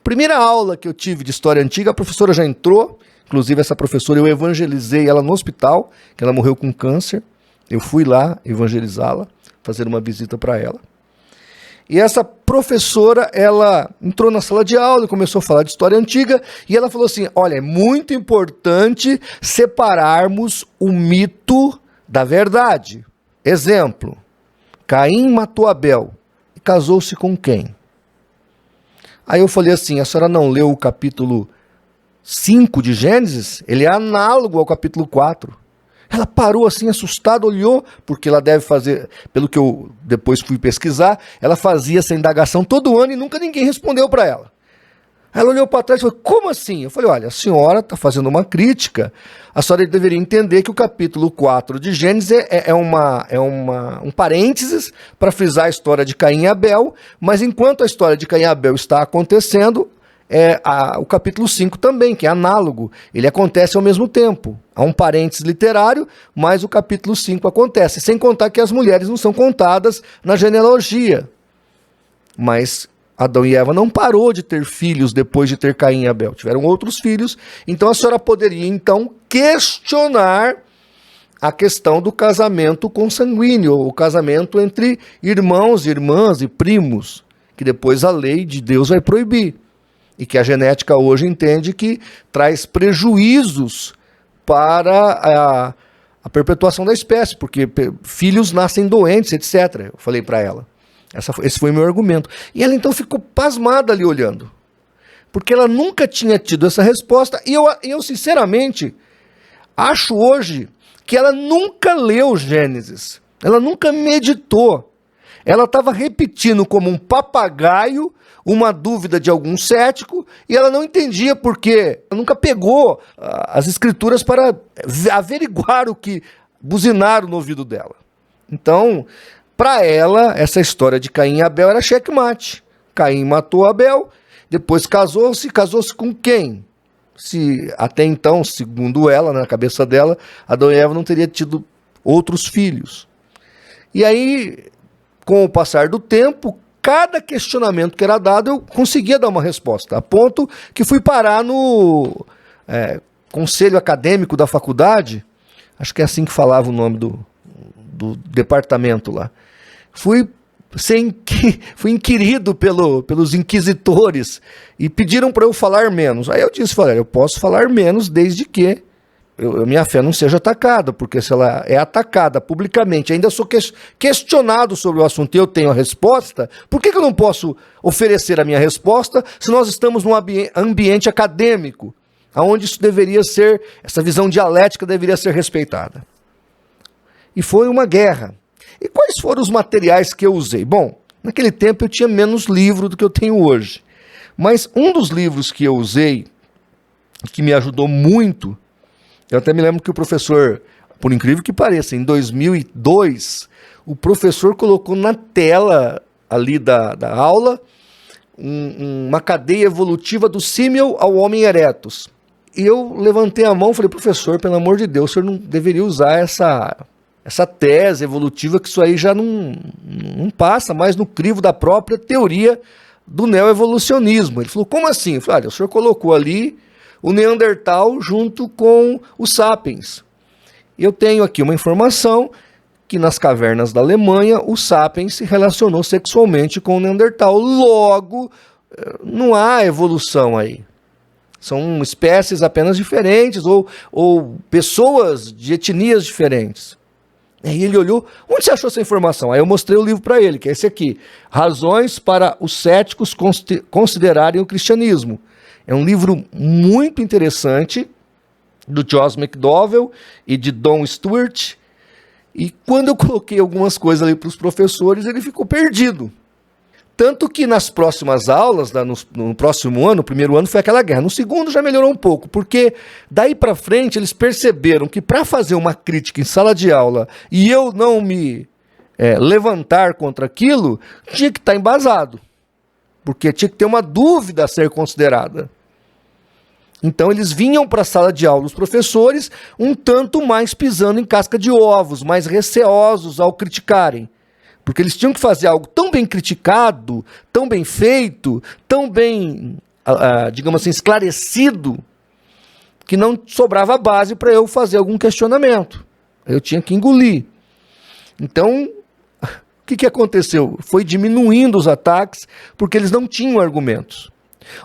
Primeira aula que eu tive de história antiga, a professora já entrou, inclusive essa professora eu evangelizei ela no hospital, que ela morreu com câncer. Eu fui lá evangelizá-la, fazer uma visita para ela. E essa professora, ela entrou na sala de aula e começou a falar de história antiga, e ela falou assim, olha, é muito importante separarmos o mito da verdade. Exemplo, Caim matou Abel e casou-se com quem? Aí eu falei assim, a senhora não leu o capítulo 5 de Gênesis? Ele é análogo ao capítulo 4. Ela parou assim, assustada, olhou, porque ela deve fazer, pelo que eu depois fui pesquisar, ela fazia essa indagação todo ano e nunca ninguém respondeu para ela. Ela olhou para trás e falou, como assim? Eu falei, olha, a senhora está fazendo uma crítica, a senhora deveria entender que o capítulo 4 de Gênesis é um parênteses para frisar a história de Caim e Abel, mas enquanto a história de Caim e Abel está acontecendo, o capítulo 5 também, que é análogo, ele acontece ao mesmo tempo. Há um parênteses literário, mas o capítulo 5 acontece, sem contar que as mulheres não são contadas na genealogia. Mas Adão e Eva não parou de ter filhos depois de ter Caim e Abel, tiveram outros filhos, então a senhora poderia então questionar a questão do casamento consanguíneo, o casamento entre irmãos, irmãs e primos, que depois a lei de Deus vai proibir. E que a genética hoje entende que traz prejuízos para a perpetuação da espécie, porque filhos nascem doentes, etc. Eu falei para ela. Esse foi o meu argumento. E ela então ficou pasmada ali olhando. Porque ela nunca tinha tido essa resposta. E eu sinceramente, acho hoje que ela nunca leu Gênesis. Ela nunca meditou. Ela estava repetindo como um papagaio uma dúvida de algum cético, e ela não entendia porque ela nunca pegou as escrituras para averiguar o que buzinaram no ouvido dela. Então, para ela, essa história de Caim e Abel era checkmate. Caim matou Abel, depois casou-se com quem? Se até então, segundo ela, na cabeça dela, Adão e Eva não teria tido outros filhos. E aí, com o passar do tempo, cada questionamento que era dado, eu conseguia dar uma resposta, a ponto que fui parar no conselho acadêmico da faculdade, acho que é assim que falava o nome do departamento lá. Fui inquirido pelos inquisitores e pediram para eu falar menos. Aí eu disse, eu posso falar menos desde que minha fé não seja atacada, porque se ela é atacada publicamente, ainda sou questionado sobre o assunto e eu tenho a resposta, por que eu não posso oferecer a minha resposta se nós estamos num ambiente acadêmico, onde isso deveria ser, essa visão dialética deveria ser respeitada? E foi uma guerra. E quais foram os materiais que eu usei? Bom, naquele tempo eu tinha menos livro do que eu tenho hoje, mas um dos livros que eu usei, que me ajudou muito, eu até me lembro que o professor, por incrível que pareça, em 2002, o professor colocou na tela ali da aula uma cadeia evolutiva do símil ao homem erectus. E eu levantei a mão e falei, professor, pelo amor de Deus, o senhor não deveria usar essa tese evolutiva, que isso aí já não passa mais no crivo da própria teoria do neoevolucionismo. Ele falou, como assim? Eu falei, olha, o senhor colocou ali o Neandertal junto com os Sapiens. Eu tenho aqui uma informação que nas cavernas da Alemanha o Sapiens se relacionou sexualmente com o Neandertal. Logo, não há evolução aí. São espécies apenas diferentes ou pessoas de etnias diferentes. Aí ele olhou, onde você achou essa informação? Aí eu mostrei o livro para ele, que é esse aqui, Razões para os Céticos Considerarem o Cristianismo. É um livro muito interessante, do Josh McDowell e de Don Stewart. E quando eu coloquei algumas coisas ali para os professores, ele ficou perdido. Tanto que nas próximas aulas, no próximo ano, no primeiro ano foi aquela guerra. No segundo já melhorou um pouco, porque daí para frente eles perceberam que para fazer uma crítica em sala de aula e eu não me levantar contra aquilo, tinha que estar embasado. Porque tinha que ter uma dúvida a ser considerada. Então eles vinham para a sala de aula, os professores, um tanto mais pisando em casca de ovos, mais receosos ao criticarem. Porque eles tinham que fazer algo tão bem criticado, tão bem feito, tão bem digamos assim, esclarecido, que não sobrava base para eu fazer algum questionamento. Eu tinha que engolir. Então, o que aconteceu? Foi diminuindo os ataques, porque eles não tinham argumentos.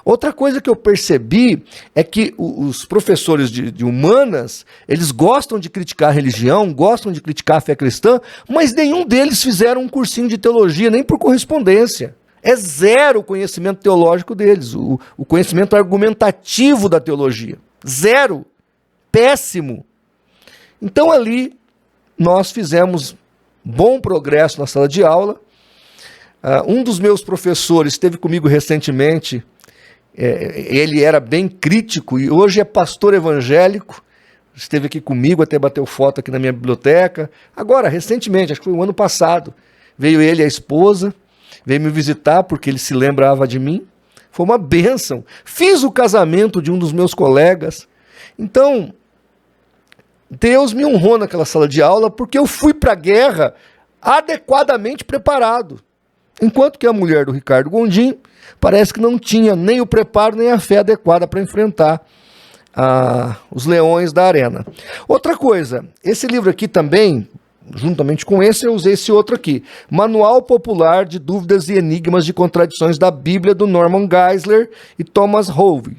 Outra coisa que eu percebi é que os professores de humanas, eles gostam de criticar a religião, gostam de criticar a fé cristã, mas nenhum deles fizeram um cursinho de teologia, nem por correspondência. É zero o conhecimento teológico deles, o conhecimento argumentativo da teologia. Zero. Péssimo. Então ali nós fizemos bom progresso na sala de aula. Um dos meus professores esteve comigo recentemente. Ele era bem crítico e hoje é pastor evangélico, esteve aqui comigo, até bateu foto aqui na minha biblioteca, agora, recentemente, acho que foi o ano passado, veio ele e a esposa, veio me visitar porque ele se lembrava de mim, foi uma bênção, fiz o casamento de um dos meus colegas, então, Deus me honrou naquela sala de aula porque eu fui para a guerra adequadamente preparado, enquanto que a mulher do Ricardo Gondim parece que não tinha nem o preparo nem a fé adequada para enfrentar os leões da arena. Outra coisa, esse livro aqui também, juntamente com esse, eu usei esse outro aqui, Manual Popular de Dúvidas e Enigmas de Contradições da Bíblia, do Norman Geisler e Thomas Howe.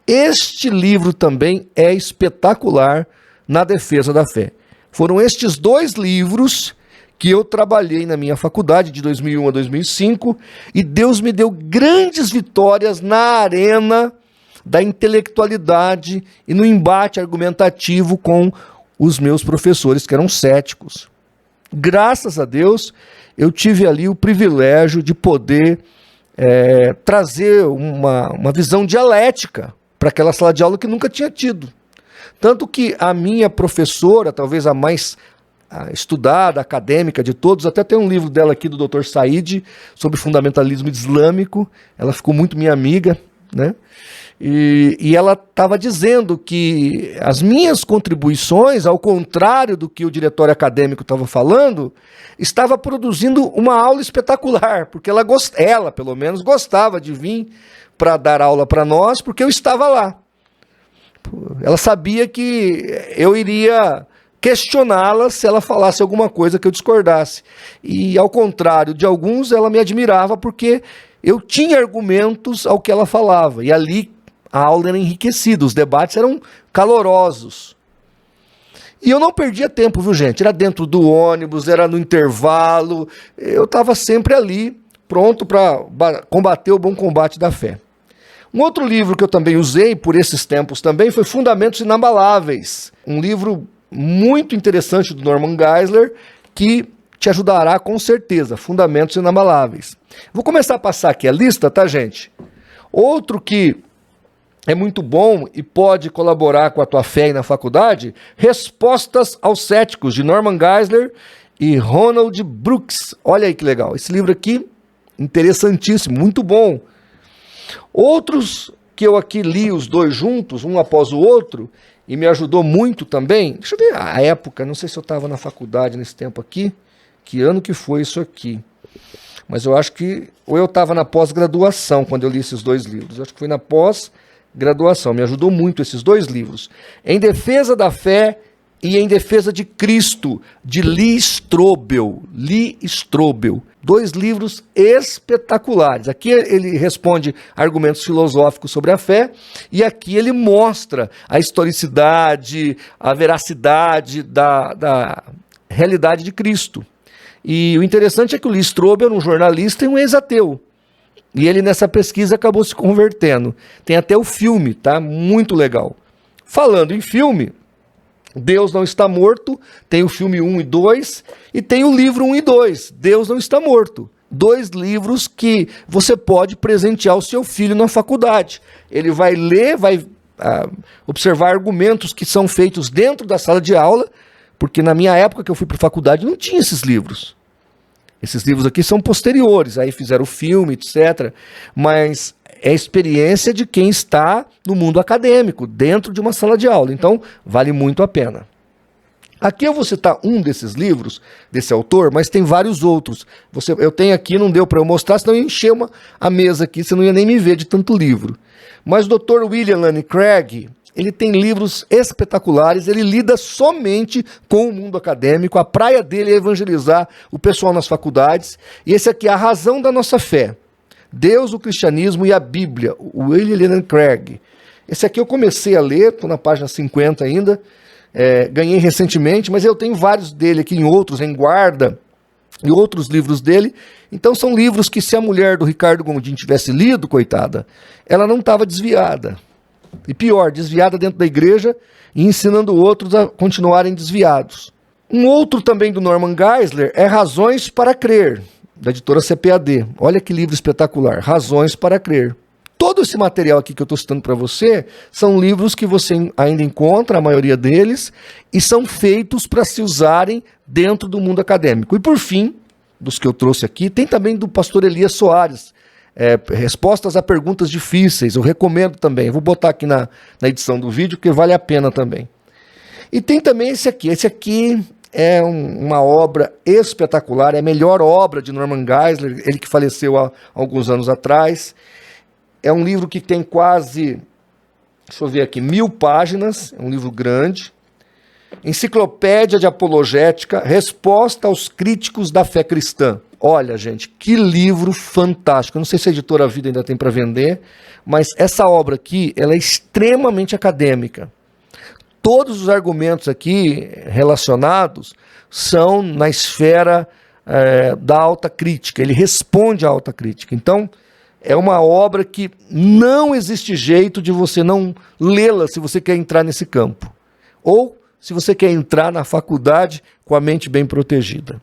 Este livro também é espetacular na defesa da fé. Foram estes dois livros que eu trabalhei na minha faculdade de 2001 a 2005 e Deus me deu grandes vitórias na arena da intelectualidade e no embate argumentativo com os meus professores que eram céticos. Graças a Deus, eu tive ali o privilégio de poder trazer uma visão dialética para aquela sala de aula que nunca tinha tido. Tanto que a minha professora, talvez a mais estudada, acadêmica de todos, até tem um livro dela aqui do Dr. Said sobre fundamentalismo islâmico, ela ficou muito minha amiga, né? E ela estava dizendo que as minhas contribuições, ao contrário do que o diretório acadêmico estava falando, estava produzindo uma aula espetacular, porque ela pelo menos gostava de vir para dar aula para nós, porque eu estava lá. Ela sabia que eu iria questioná-la se ela falasse alguma coisa que eu discordasse. E, ao contrário de alguns, ela me admirava porque eu tinha argumentos ao que ela falava. E ali a aula era enriquecida, os debates eram calorosos. E eu não perdia tempo, viu, gente? Era dentro do ônibus, era no intervalo. Eu estava sempre ali, pronto para combater o bom combate da fé. Um outro livro que eu também usei por esses tempos também foi Fundamentos Inabaláveis. Um livro muito interessante do Norman Geisler, que te ajudará com certeza, Fundamentos Inabaláveis. Vou começar a passar aqui a lista, tá, gente? Outro que é muito bom e pode colaborar com a tua fé aí na faculdade, Respostas aos Céticos, de Norman Geisler e Ronald Brooks. Olha aí que legal, esse livro aqui, interessantíssimo, muito bom. Outros que eu aqui li os dois juntos, um após o outro, e me ajudou muito também. Deixa eu ver a época, não sei se eu estava na faculdade nesse tempo aqui, que ano que foi isso aqui. Mas eu acho que, ou eu estava na pós-graduação quando eu li esses dois livros. Eu acho que foi na pós-graduação, me ajudou muito esses dois livros. Em Defesa da Fé e Em Defesa de Cristo, de Lee Strobel. Lee Strobel. Dois livros espetaculares. Aqui ele responde argumentos filosóficos sobre a fé e aqui ele mostra a historicidade, a veracidade da realidade de Cristo. E o interessante é que o Lee Strobel era um jornalista e um ex-ateu. E ele nessa pesquisa acabou se convertendo. Tem até o filme, tá? Muito legal. Falando em filme, Deus Não Está Morto, tem o filme 1 e 2, e tem o livro 1 e 2, Deus Não Está Morto. Dois livros que você pode presentear ao seu filho na faculdade. Ele vai ler, vai observar argumentos que são feitos dentro da sala de aula, porque na minha época que eu fui para a faculdade não tinha esses livros. Esses livros aqui são posteriores, aí fizeram o filme, etc. Mas é a experiência de quem está no mundo acadêmico, dentro de uma sala de aula. Então, vale muito a pena. Aqui eu vou citar um desses livros, desse autor, mas tem vários outros. Eu tenho aqui, não deu para eu mostrar, senão eu ia encher a mesa aqui, você não ia nem me ver de tanto livro. Mas o Dr. William Lane Craig, ele tem livros espetaculares, ele lida somente com o mundo acadêmico, a praia dele é evangelizar o pessoal nas faculdades, e esse aqui é A Razão da Nossa Fé, Deus, o Cristianismo e a Bíblia, o William Lane Craig. Esse aqui eu comecei a ler, estou na página 50 ainda, ganhei recentemente, mas eu tenho vários dele aqui em guarda, e outros livros dele. Então são livros que, se a mulher do Ricardo Gondim tivesse lido, coitada, ela não estava desviada. E pior, desviada dentro da igreja e ensinando outros a continuarem desviados. Um outro também do Norman Geisler é Razões para Crer, da editora CPAD. Olha que livro espetacular, Razões para Crer. Todo esse material aqui que eu estou citando para você são livros que você ainda encontra, a maioria deles, e são feitos para se usarem dentro do mundo acadêmico. E por fim, dos que eu trouxe aqui, tem também do pastor Elias Soares, Respostas a Perguntas Difíceis, eu recomendo também. Eu vou botar aqui na edição do vídeo, porque vale a pena também. E tem também esse aqui é uma obra espetacular, é a melhor obra de Norman Geisler, ele que faleceu há alguns anos atrás. É um livro que tem quase, deixa eu ver aqui, 1000 páginas, é um livro grande. Enciclopédia de Apologética, Resposta aos Críticos da Fé Cristã. Olha, gente, que livro fantástico. Eu não sei se a Editora Vida ainda tem para vender, mas essa obra aqui, ela é extremamente acadêmica. Todos os argumentos aqui relacionados são na esfera da alta crítica. Ele responde à alta crítica. Então, é uma obra que não existe jeito de você não lê-la se você quer entrar nesse campo. Ou se você quer entrar na faculdade com a mente bem protegida.